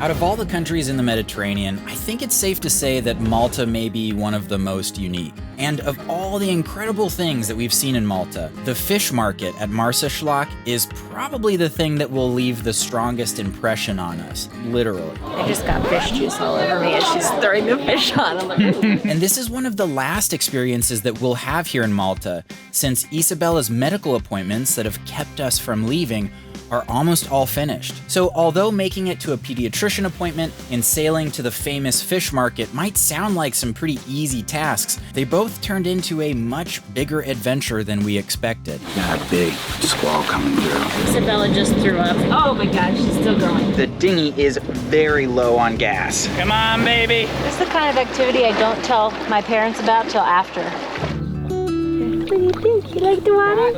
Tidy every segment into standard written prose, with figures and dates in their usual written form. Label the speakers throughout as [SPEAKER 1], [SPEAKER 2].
[SPEAKER 1] Out of all the countries in the Mediterranean, I think it's safe to say that Malta may be one of the most unique. And of all the incredible things that we've seen in Malta, the fish market at Marsaxlokk is probably the thing that will leave the strongest impression on us, literally.
[SPEAKER 2] I just got fish juice all over me as she's throwing the fish on. I'm like,
[SPEAKER 1] And this is one of the last experiences that we'll have here in Malta, since Isabella's medical appointments that have kept us from leaving are almost all finished. So although making it to a pediatrician appointment and sailing to the famous fish market might sound like some pretty easy tasks, they both turned into a much bigger adventure than we expected.
[SPEAKER 3] Got a big squall coming through.
[SPEAKER 2] Isabella just threw up. Oh my God, she's still growing.
[SPEAKER 1] The dinghy is very low on gas. Come on, baby.
[SPEAKER 2] This is the kind of activity I don't tell my parents about till after. What do you think? You like the water?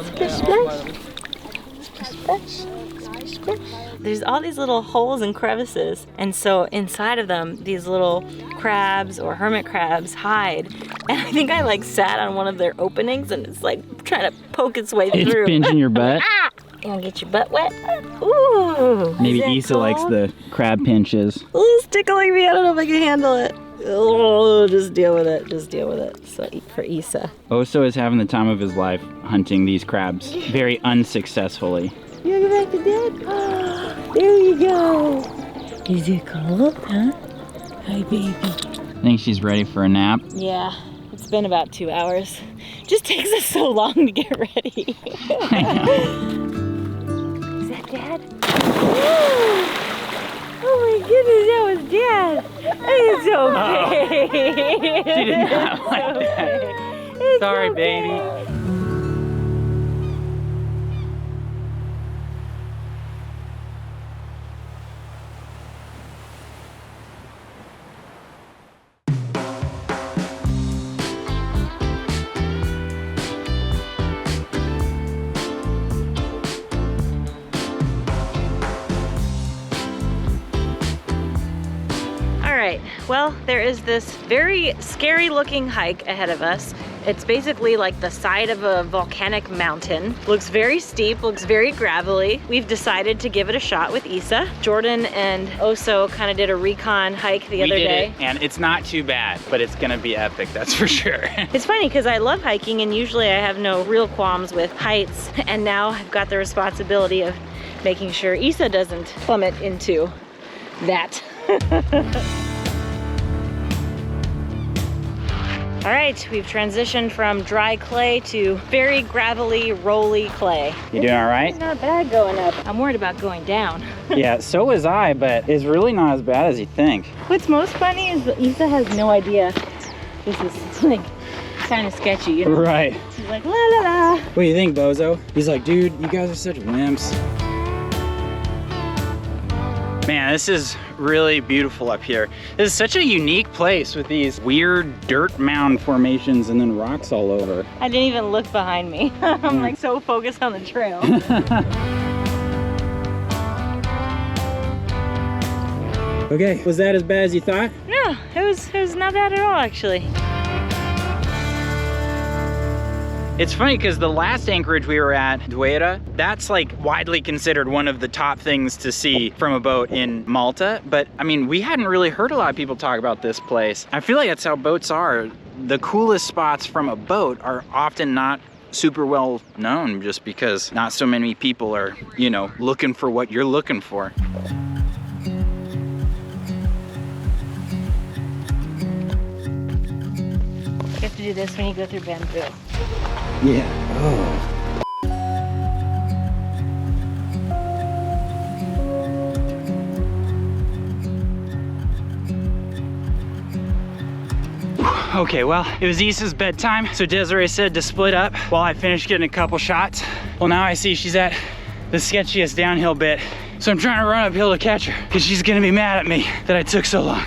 [SPEAKER 2] Splish, splash. There's all these little holes and crevices, and so inside of them these little crabs or hermit crabs hide, and I think I like sat on one of their openings and it's like trying to poke its way through.
[SPEAKER 4] It's pinching your butt.
[SPEAKER 2] You wanna get your butt wet? Ooh.
[SPEAKER 4] Maybe Isa likes the crab pinches.
[SPEAKER 2] Ooh, it's tickling me. I don't know if I can handle it. Oh, just deal with it. Just deal with it. So for Isa.
[SPEAKER 4] Oso is having the time of his life hunting these crabs very unsuccessfully.
[SPEAKER 2] You wanna go back to Dad? Oh, there you go. Is it cold, huh? Hi, baby.
[SPEAKER 4] I think she's ready for a nap.
[SPEAKER 2] Yeah, it's been about 2 hours. Just takes us so long to get ready. Is that Dad? Oh my goodness, that was Dad. It's okay.
[SPEAKER 4] She did not like that.
[SPEAKER 2] It's
[SPEAKER 4] Sorry,
[SPEAKER 2] okay.
[SPEAKER 4] baby.
[SPEAKER 2] Alright, well, there is this very scary looking hike ahead of us. It's basically like the side of a volcanic mountain. Looks very steep, looks very gravelly. We've decided to give it a shot with Isa. Jordan and Oso kind of did a recon hike the other day.
[SPEAKER 4] And it's not too bad, but it's gonna be epic, that's for sure.
[SPEAKER 2] It's funny because I love hiking and usually I have no real qualms with heights, and now I've got the responsibility of making sure Isa doesn't plummet into that. All right, we've transitioned from dry clay to very gravelly, rolly clay.
[SPEAKER 4] You doing all right?
[SPEAKER 2] It's not bad going up. I'm worried about going down.
[SPEAKER 4] Yeah, so was I, but it's really not as bad as you think.
[SPEAKER 2] What's most funny is that Isa has no idea this is like kind of sketchy, you know?
[SPEAKER 4] Right.
[SPEAKER 2] She's like, la la la.
[SPEAKER 4] What do you think, Bozo? He's like, dude, you guys are such wimps. Man, this is really beautiful up here. This is such a unique place with these weird dirt mound formations and then rocks all over.
[SPEAKER 2] I didn't even look behind me. I'm like so focused on the trail.
[SPEAKER 4] Okay, was that as bad as you thought?
[SPEAKER 2] No, it was not bad at all, actually.
[SPEAKER 4] It's funny because the last anchorage we were at, Duera, that's like widely considered one of the top things to see from a boat in Malta. But I mean, we hadn't really heard a lot of people talk about this place. I feel like that's how boats are. The coolest spots from a boat are often not super well known just because not so many people are, you know, looking for what you're looking for.
[SPEAKER 2] You have to do this when you go through bamboo.
[SPEAKER 4] Yeah. Oh. Okay, well, it was Isa's bedtime, so Desiree said to split up while I finished getting a couple shots. Well, now I see she's at the sketchiest downhill bit, so I'm trying to run uphill to catch her because she's gonna be mad at me that I took so long.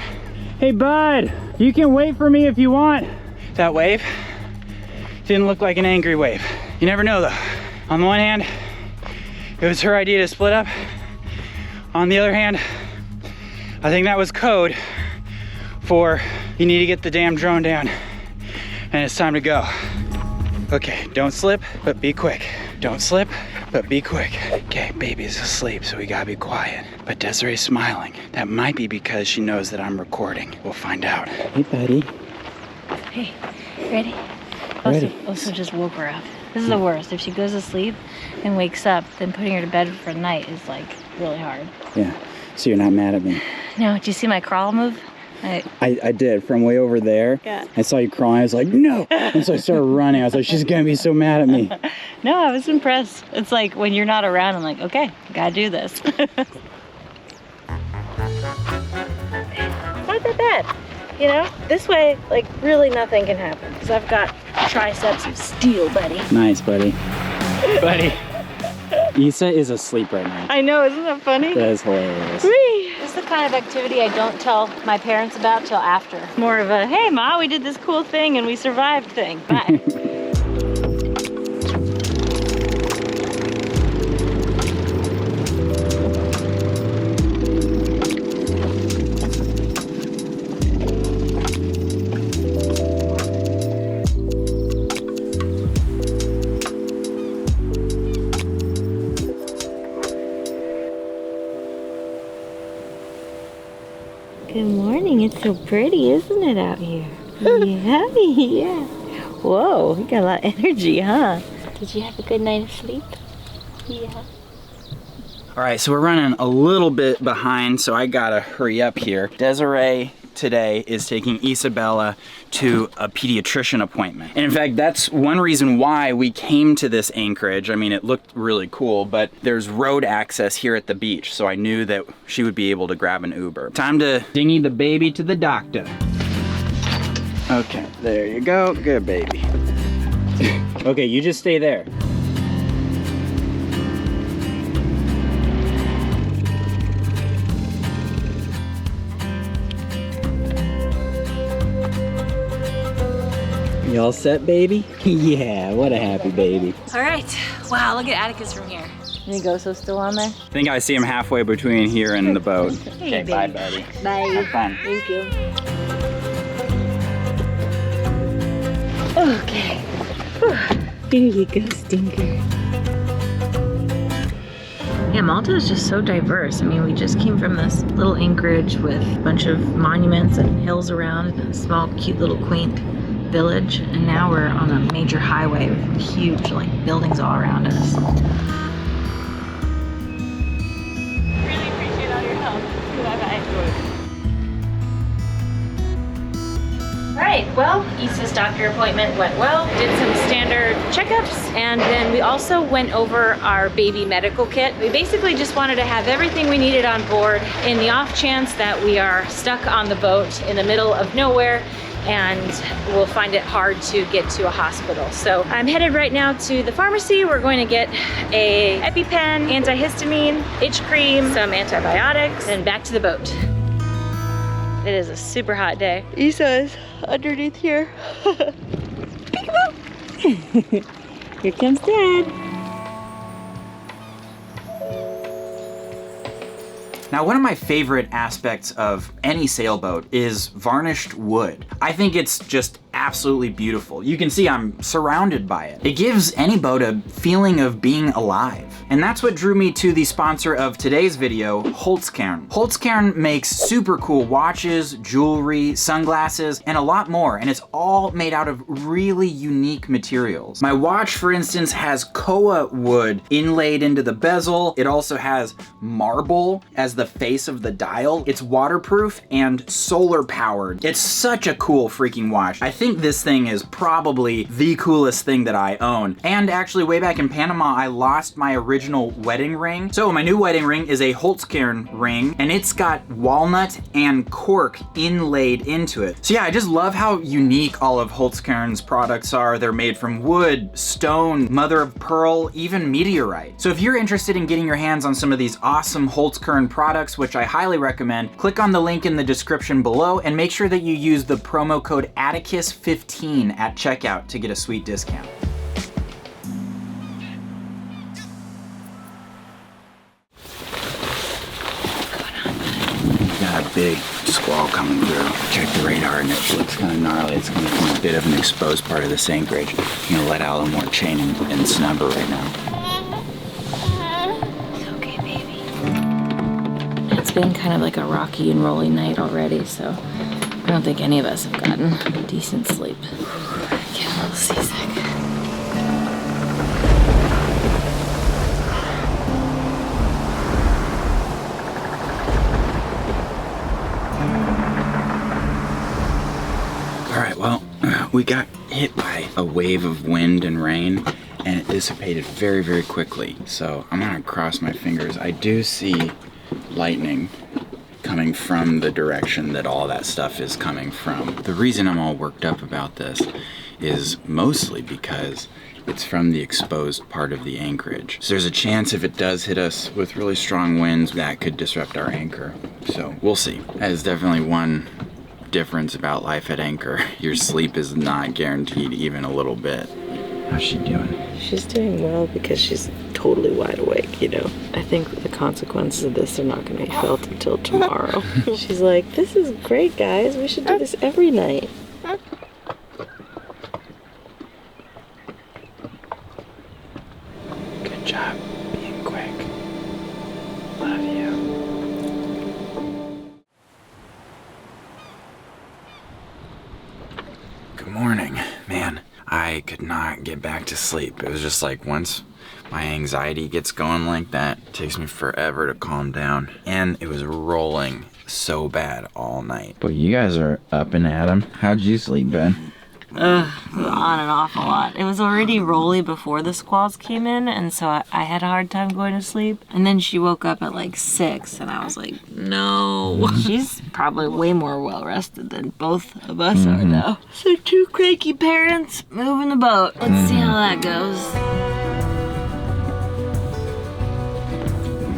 [SPEAKER 4] Hey, bud, you can wait for me if you want. That wave didn't look like an angry wave. You never know though. On the one hand, it was her idea to split up. On the other hand, I think that was code for you need to get the damn drone down and it's time to go. Okay, don't slip, but be quick. Don't slip, but be quick. Okay, baby's asleep, so we gotta be quiet. But Desiree's smiling. That might be because she knows that I'm recording. We'll find out. Hey, buddy.
[SPEAKER 2] Hey, ready?
[SPEAKER 4] Ready.
[SPEAKER 2] Also just woke her up. This is the worst. If she goes to sleep and wakes up, then putting her to bed for the night is like really hard.
[SPEAKER 4] Yeah, so you're not mad at me?
[SPEAKER 2] No, do you see my crawl move?
[SPEAKER 4] I did, from way over there.
[SPEAKER 2] Yeah.
[SPEAKER 4] I saw you crawling, I was like, no! And so I started running. I was like, she's gonna be so mad at me.
[SPEAKER 2] No, I was impressed. It's like when you're not around, I'm like, okay, gotta do this. Not that bad. You know, this way, like, really nothing can happen. Because I've got triceps of steel, buddy.
[SPEAKER 4] Nice, buddy. Buddy. Isa is asleep right now.
[SPEAKER 2] I know, isn't that funny?
[SPEAKER 4] That is hilarious.
[SPEAKER 2] Whee! This is the kind of activity I don't tell my parents about till after. More of a, hey, Ma, we did this cool thing and we survived thing. Bye. Good morning. It's so pretty, isn't it, out here? Yeah, yeah. Whoa, you got a lot of energy, huh? Did you have a good night of sleep? Yeah.
[SPEAKER 1] All right, so we're running a little bit behind, so I gotta hurry up here. Desiree today is taking Isabella to a pediatrician appointment. And in fact, that's one reason why we came to this anchorage. I mean, it looked really cool, but there's road access here at the beach, so I knew that she would be able to grab an Uber. Time to dinghy the baby to the doctor. Okay, there you go. Good baby. Okay, you just stay there. You all set, baby? Yeah, what a happy baby.
[SPEAKER 2] All right. Wow, look at Atticus from here. Any Goso still on there?
[SPEAKER 1] I think I see him halfway between here and the boat.
[SPEAKER 2] Hey,
[SPEAKER 1] Okay, bye, buddy.
[SPEAKER 2] Bye.
[SPEAKER 1] Have fun.
[SPEAKER 2] Thank you. Okay. Whew. Here you go, Stinker. Yeah, Malta is just so diverse. I mean, we just came from this little anchorage with a bunch of monuments and hills around and a small, cute little quaint village, and now we're on a major highway with huge, like, buildings all around us. Really appreciate all your help. Bye-bye. All right, well, Issa's doctor appointment went well. Did some standard checkups, and then we also went over our baby medical kit. We basically just wanted to have everything we needed on board in the off chance that we are stuck on the boat in the middle of nowhere and we'll find it hard to get to a hospital. So I'm headed right now to the pharmacy. We're going to get a EpiPen, antihistamine, itch cream, some antibiotics, and back to the boat. It is a super hot day. Issa's underneath here. Peekaboo! Here comes Dad.
[SPEAKER 1] Now, one of my favorite aspects of any sailboat is varnished wood. I think it's just absolutely beautiful. You can see I'm surrounded by it. It gives any boat a feeling of being alive. And that's what drew me to the sponsor of today's video, Holtzkern. Holtzkern makes super cool watches, jewelry, sunglasses, and a lot more, and it's all made out of really unique materials. My watch, for instance, has koa wood inlaid into the bezel. It also has marble as the face of the dial. It's waterproof and solar powered. It's such a cool freaking watch. I think this thing is probably the coolest thing that I own. And actually, way back in Panama, I lost my original wedding ring. So my new wedding ring is a Holtzkern ring, and it's got walnut and cork inlaid into it. So yeah, I just love how unique all of Holtzkern's products are. They're made from wood, stone, mother of pearl, even meteorite. So if you're interested in getting your hands on some of these awesome Holtzkern products, which I highly recommend, click on the link in the description below and make sure that you use the promo code Atticus15 at checkout to get a sweet discount.
[SPEAKER 3] Got a big squall coming through. Check the radar and it looks kind of gnarly. It's going to form a bit of an exposed part of this anchorage. I'm going to let out a little more chain and snubber right now.
[SPEAKER 2] been kind of like a rocky and rolly night already, so I don't think any of us have gotten decent sleep. I get a little seasick.
[SPEAKER 3] All right, well, we got hit by a wave of wind and rain, and it dissipated very, very quickly. So I'm gonna cross my fingers. I do see lightning coming from the direction that all that stuff is coming from. The reason I'm all worked up about this is mostly because it's from the exposed part of the anchorage. So there's a chance if it does hit us with really strong winds, that could disrupt our anchor. So we'll see. That is definitely one difference about life at anchor. Your sleep is not guaranteed even a little bit. How's she doing?
[SPEAKER 2] She's doing well because she's totally wide awake, you know. I think the consequences of this are not going to be felt until tomorrow. She's like, this is great, guys. We should do this every night.
[SPEAKER 3] Good job being quick. Love you. Good morning. Man, I could not get back to sleep. It was just like once my anxiety gets going like that, it takes me forever to calm down. And it was rolling so bad all night. But you guys are up and at 'em. How'd you sleep, Ben?
[SPEAKER 2] On and off a lot. It was already rolly before the squalls came in, and so I had a hard time going to sleep. And then she woke up at like 6, and I was like, no. She's probably way more well rested than both of us are now. So 2 cranky parents moving the boat. Let's see how that goes.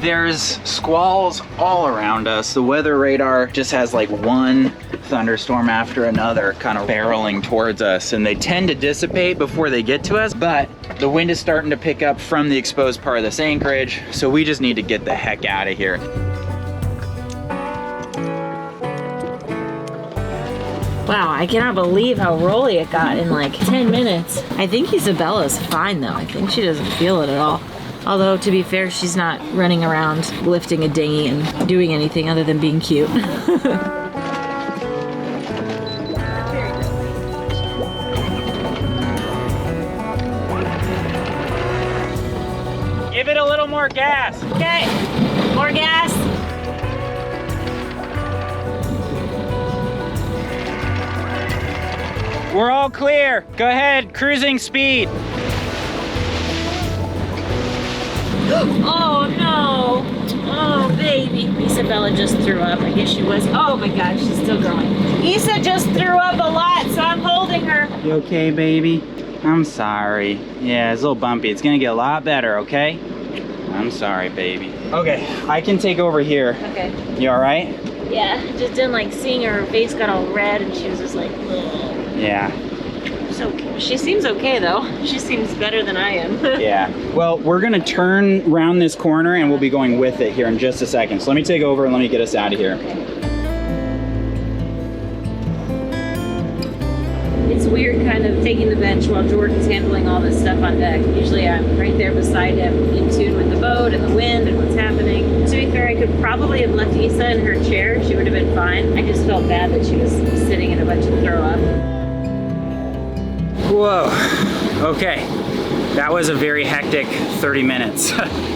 [SPEAKER 1] There's squalls all around us. The weather radar just has like one thunderstorm after another kind of barreling towards us, and they tend to dissipate before they get to us, but the wind is starting to pick up from the exposed part of this anchorage, so we just need to get the heck out of here.
[SPEAKER 2] Wow, I cannot believe how rolly it got in like 10 minutes. I think Isabella's fine though. I think she doesn't feel it at all. Although, to be fair, she's not running around lifting a dinghy and doing anything other than being cute.
[SPEAKER 4] Give it a little more gas.
[SPEAKER 2] Okay, more gas.
[SPEAKER 4] We're all clear. Go ahead, cruising speed.
[SPEAKER 2] Oh no! Oh baby. Isabella just threw up. I guess she was. Oh my god, she's still growing. Isa just threw up a lot, so I'm holding her.
[SPEAKER 4] You okay, baby? I'm sorry. Yeah, it's a little bumpy. It's gonna get a lot better, okay? I'm sorry, baby. Okay, I can take over here.
[SPEAKER 2] Okay.
[SPEAKER 4] You all right?
[SPEAKER 2] Yeah, just didn't like seeing her face got all red and she was just like, ugh.
[SPEAKER 4] Yeah.
[SPEAKER 2] So she seems okay though. She seems better than I am.
[SPEAKER 4] Yeah. Well, we're gonna turn around this corner and we'll be going with it here in just a second. So let me take over and let me get us out of here.
[SPEAKER 2] Okay. It's weird kind of taking the bench while Jordan's handling all this stuff on deck. Usually I'm right there beside him, in tune with the boat and the wind and what's happening. To be fair, I could probably have left Isa in her chair. She would have been fine. I just felt bad that she was sitting in a bunch of throw up.
[SPEAKER 4] Whoa. Okay. That was a very hectic 30 minutes.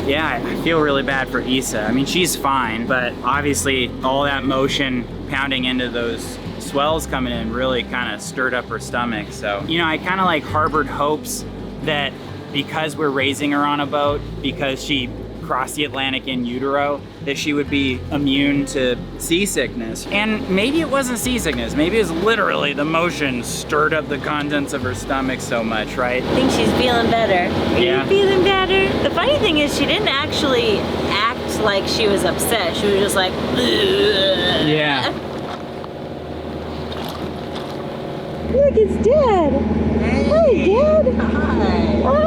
[SPEAKER 4] Yeah, I feel really bad for Isa. I mean, she's fine, but obviously all that motion pounding into those swells coming in really kind of stirred up her stomach. So, you know, I kind of like harbored hopes that because we're raising her on a boat, because she crossed the Atlantic in utero, that she would be immune to seasickness. And maybe it wasn't seasickness, maybe it was literally the motion stirred up the contents of her stomach so much, right?
[SPEAKER 2] I think she's feeling better. Are you feeling better? The funny thing is she didn't actually act like she was upset. She was just like, ugh.
[SPEAKER 4] Yeah.
[SPEAKER 2] Look, it's Dad. Hey, Dad. Hi.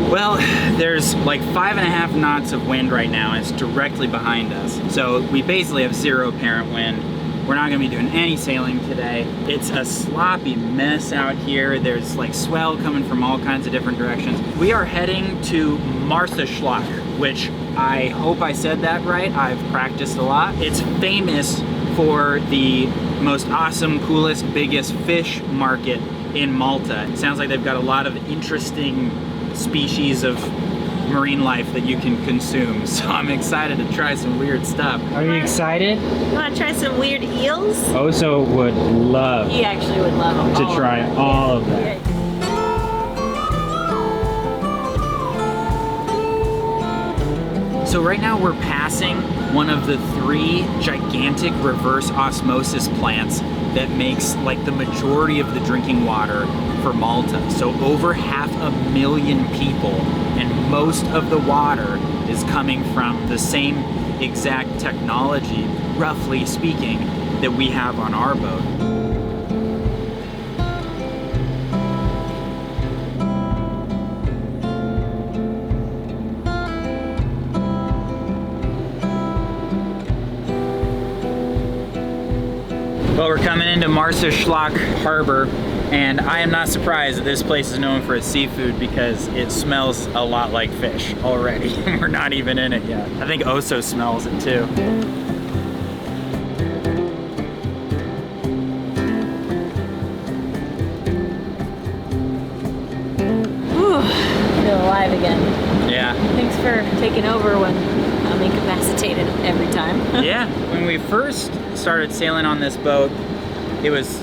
[SPEAKER 4] Well, there's like 5.5 knots of wind right now. It's directly behind us. So we basically have 0 apparent wind. We're not gonna be doing any sailing today. It's a sloppy mess out here. There's like swell coming from all kinds of different directions. We are heading to Marsaxlokk.
[SPEAKER 1] which I hope I said that right. I've practiced a lot. It's famous for the most awesome, coolest, biggest fish market in Malta. It sounds like they've got a lot of interesting species of marine life that you can consume. So I'm excited to try some weird stuff.
[SPEAKER 4] Are you excited?
[SPEAKER 2] You want to try some weird eels?
[SPEAKER 4] Oso would love
[SPEAKER 2] He actually would love them.
[SPEAKER 4] to try all of that.
[SPEAKER 1] So right now we're passing one of the 3 gigantic reverse osmosis plants that makes like the majority of the drinking water for Malta. So over 500,000 people, and most of the water is coming from the same exact technology, roughly speaking, that we have on our boat. Well, we're coming into Marsaxlokk Harbor, and I am not surprised that this place is known for its seafood because it smells a lot like fish already. We're not even in it yet. I think Oso smells it too.
[SPEAKER 2] Whew, feel alive again.
[SPEAKER 1] Yeah.
[SPEAKER 2] Thanks for taking over when I'm incapacitated every time.
[SPEAKER 1] Yeah, when we first started sailing on this boat, it was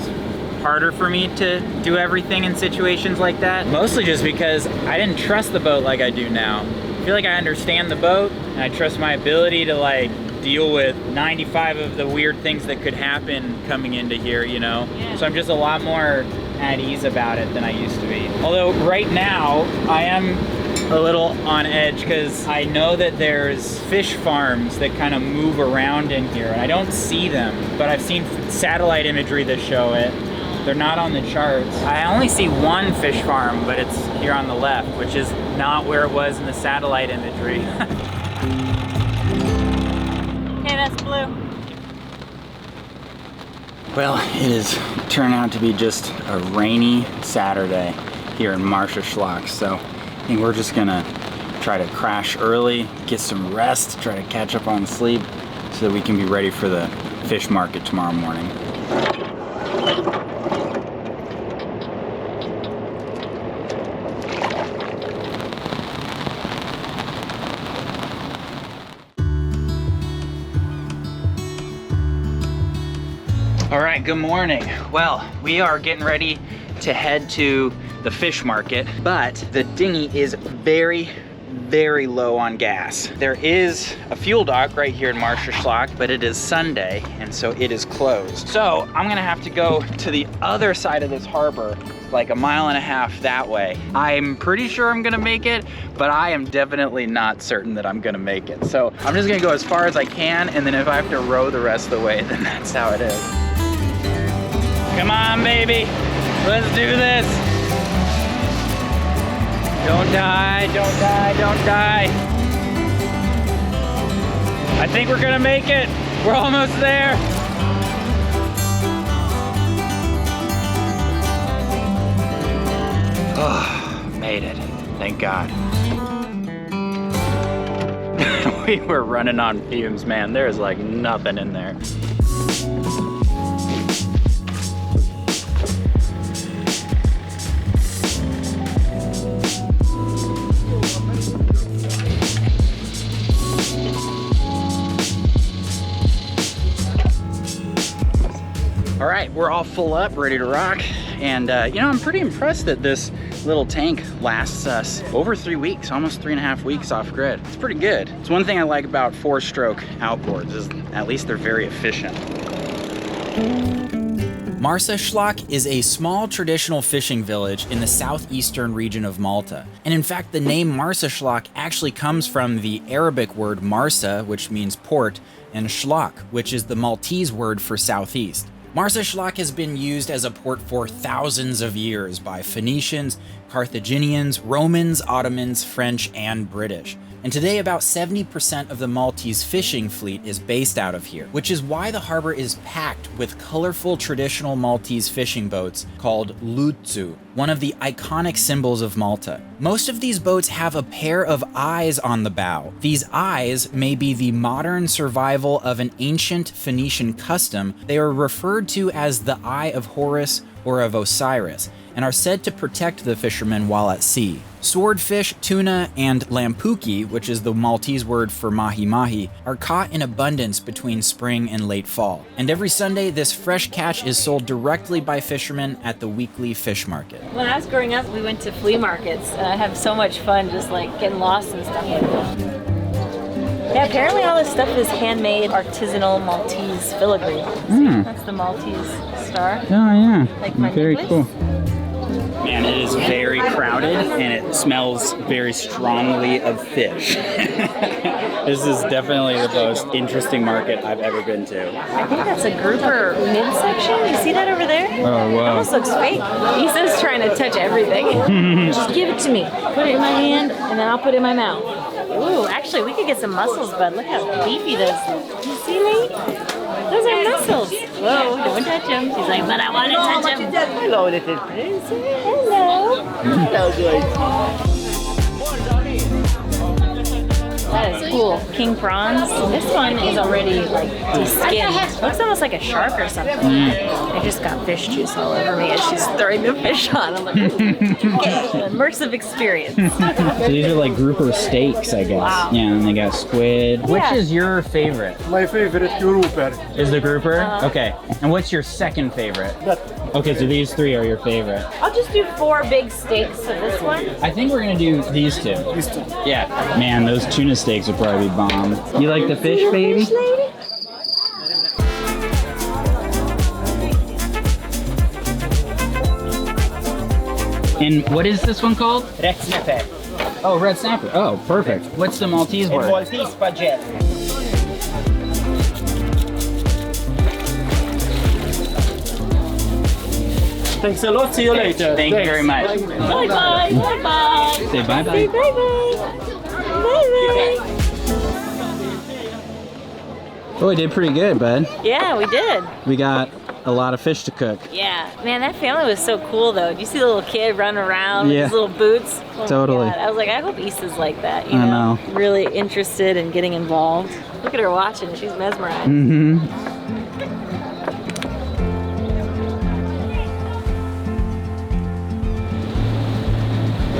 [SPEAKER 1] harder for me to do everything in situations like that. Mostly just because I didn't trust the boat like I do now. I feel like I understand the boat, and I trust my ability to like deal with 95 of the weird things that could happen coming into here, you know?
[SPEAKER 2] Yeah.
[SPEAKER 1] So I'm just a lot more at ease about it than I used to be. Although right now, I am a little on edge because I know that there's fish farms that kind of move around in here, and I don't see them, but I've seen satellite imagery that show it. They're not on the charts. I only see one fish farm, but it's here on the left, which is not where it was in the satellite imagery.
[SPEAKER 2] Hey, that's blue.
[SPEAKER 1] Well, it is turned out to be just a rainy Saturday here in Marsaxlokk, so I think we're just gonna try to crash early, get some rest, try to catch up on sleep so that we can be ready for the fish market tomorrow morning. All right, good morning. Well, we are getting ready to head to the fish market, but the dinghy is very, very low on gas. There is a fuel dock right here in Marsaxlokk, but it is Sunday, and so it is closed. So I'm gonna have to go to the other side of this harbor, like 1.5 miles that way. I'm pretty sure I'm gonna make it, but I am definitely not certain that I'm gonna make it. So I'm just gonna go as far as I can, and then if I have to row the rest of the way, then that's how it is. Come on, baby, let's do this. Don't die, don't die, don't die. I think we're gonna make it. We're almost there. Oh, made it, thank God. We were running on fumes, man. There's like nothing in there. All right, we're all full up, ready to rock. And you know, I'm pretty impressed that this little tank lasts us over 3 weeks, almost 3.5 weeks off grid. It's pretty good. It's one thing I like about 4-stroke outboards is at least they're very efficient. Marsaxlokk is a small traditional fishing village in the southeastern region of Malta. And in fact, the name Marsaxlokk actually comes from the Arabic word Marsa, which means port, and Xlokk, which is the Maltese word for southeast. Marsaxlokk has been used as a port for thousands of years by Phoenicians, Carthaginians, Romans, Ottomans, French, and British. And today about 70% of the Maltese fishing fleet is based out of here, which is why the harbor is packed with colorful traditional Maltese fishing boats called lutsu, one of the iconic symbols of Malta. Most of these boats have a pair of eyes on the bow. These eyes may be the modern survival of an ancient Phoenician custom. They are referred to as the Eye of Horus or of Osiris, and are said to protect the fishermen while at sea. Swordfish, tuna, and lampuki, which is the Maltese word for mahi-mahi, are caught in abundance between spring and late fall. And every Sunday, this fresh catch is sold directly by fishermen at the weekly fish market.
[SPEAKER 2] When I was growing up, we went to flea markets, and I have so much fun just like getting lost and stuff like that. Yeah, apparently all this stuff is handmade artisanal Maltese filigree. That's the Maltese star.
[SPEAKER 4] Oh yeah,
[SPEAKER 2] Like my
[SPEAKER 4] very
[SPEAKER 2] necklace.
[SPEAKER 4] cool. Man, it is very crowded and it smells very strongly of fish. This is definitely the most interesting market I've ever been to.
[SPEAKER 2] I think that's a grouper midsection. You see that over there?
[SPEAKER 4] Oh, wow.
[SPEAKER 2] Almost looks fake. Isa's trying to touch everything. Just give it to me. Put it in my hand and then I'll put it in my mouth. Ooh, actually we could get some mussels, bud. Look how beefy those look. You see me? Those are mussels. Whoa, don't touch them. She's like, but I want to touch them. Hello, little princess. Hello. Hello, good. That is cool. King prawns. This one is already like skinned. Looks almost like a shark or something. I just got fish juice all over me as she's throwing the fish on. I'm like, okay, immersive experience.
[SPEAKER 4] So these are like grouper steaks, I guess.
[SPEAKER 2] Wow.
[SPEAKER 4] Yeah, and they got squid.
[SPEAKER 2] Yeah.
[SPEAKER 4] Which is your favorite?
[SPEAKER 5] My favorite grouper.
[SPEAKER 4] Is the grouper? Okay. And what's your second favorite? Okay, so these three are your favorite.
[SPEAKER 2] I'll just do 4 big steaks of this one.
[SPEAKER 4] I think we're gonna do these two.
[SPEAKER 5] These two.
[SPEAKER 4] Yeah. Man, those tuna steaks would probably be bomb. You like the fish, baby?
[SPEAKER 2] Fish lady?
[SPEAKER 4] And what is this one called?
[SPEAKER 6] Red snapper.
[SPEAKER 4] Oh, red snapper. Oh, perfect. What's the Maltese word?
[SPEAKER 6] Maltese budget.
[SPEAKER 5] Thanks a lot. See you later.
[SPEAKER 4] Thank you very much.
[SPEAKER 2] Bye bye. Bye bye.
[SPEAKER 4] Say bye
[SPEAKER 2] Say
[SPEAKER 4] bye.
[SPEAKER 2] bye bye. Bye bye.
[SPEAKER 4] Oh, we did pretty good, bud.
[SPEAKER 2] Yeah, we did.
[SPEAKER 4] We got a lot of fish to cook.
[SPEAKER 2] Yeah, man, that family was so cool though. Do you see the little kid running around with
[SPEAKER 4] Yeah.
[SPEAKER 2] his little boots? Oh my
[SPEAKER 4] Totally.
[SPEAKER 2] God. I was like, I hope Issa's like that. You
[SPEAKER 4] I
[SPEAKER 2] know,
[SPEAKER 4] know.
[SPEAKER 2] really interested in getting involved. Look at her watching; she's mesmerized.
[SPEAKER 4] Mm-hmm.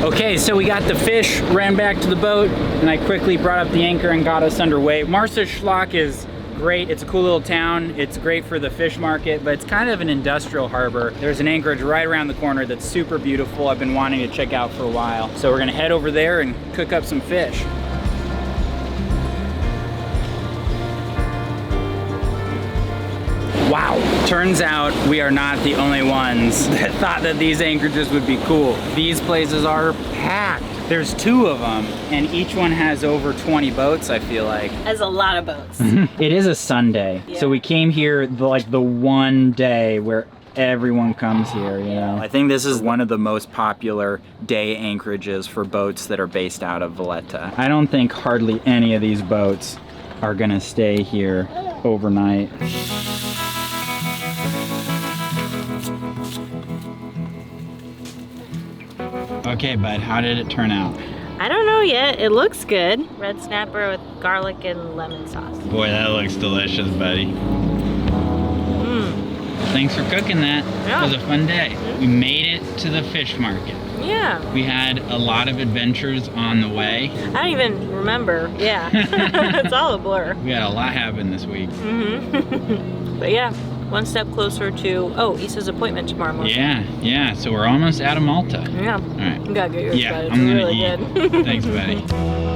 [SPEAKER 4] Okay, so we got the fish, ran back to the boat, and I quickly brought up the anchor and got us underway. Marsaxlokk is great. It's a cool little town. It's great for the fish market, but it's kind of an industrial harbor. There's an anchorage right around the corner that's super beautiful. I've been wanting to check out for a while. So we're gonna head over there and cook up some fish. Wow, turns out we are not the only ones that thought that these anchorages would be cool. These places are packed. There's 2 of them, and each one has over 20 boats, I feel like.
[SPEAKER 2] That's a lot of boats.
[SPEAKER 4] It is a Sunday, so we came here the one day where everyone comes here, you know. I think this is one of the most popular day anchorages for boats that are based out of Valletta. I don't think hardly any of these boats are gonna stay here overnight. Okay, bud, how did it turn out?
[SPEAKER 2] I don't know yet. It looks good. Red snapper with garlic and lemon sauce.
[SPEAKER 4] Boy, that looks delicious, buddy. Thanks for cooking that.
[SPEAKER 2] Yeah.
[SPEAKER 4] It was a fun day. We made it to the fish market.
[SPEAKER 2] Yeah.
[SPEAKER 4] We had a lot of adventures on the way.
[SPEAKER 2] I don't even remember. Yeah. It's all a blur.
[SPEAKER 4] We had a lot happen this week.
[SPEAKER 2] But yeah, one step closer to, Issa's appointment tomorrow morning.
[SPEAKER 4] Yeah, so we're almost out of Malta.
[SPEAKER 2] Yeah.
[SPEAKER 4] All right.
[SPEAKER 2] You gotta get yours,
[SPEAKER 4] Yeah,
[SPEAKER 2] bud. It's
[SPEAKER 4] I'm gonna
[SPEAKER 2] really
[SPEAKER 4] eat.
[SPEAKER 2] good.
[SPEAKER 4] Thanks, buddy.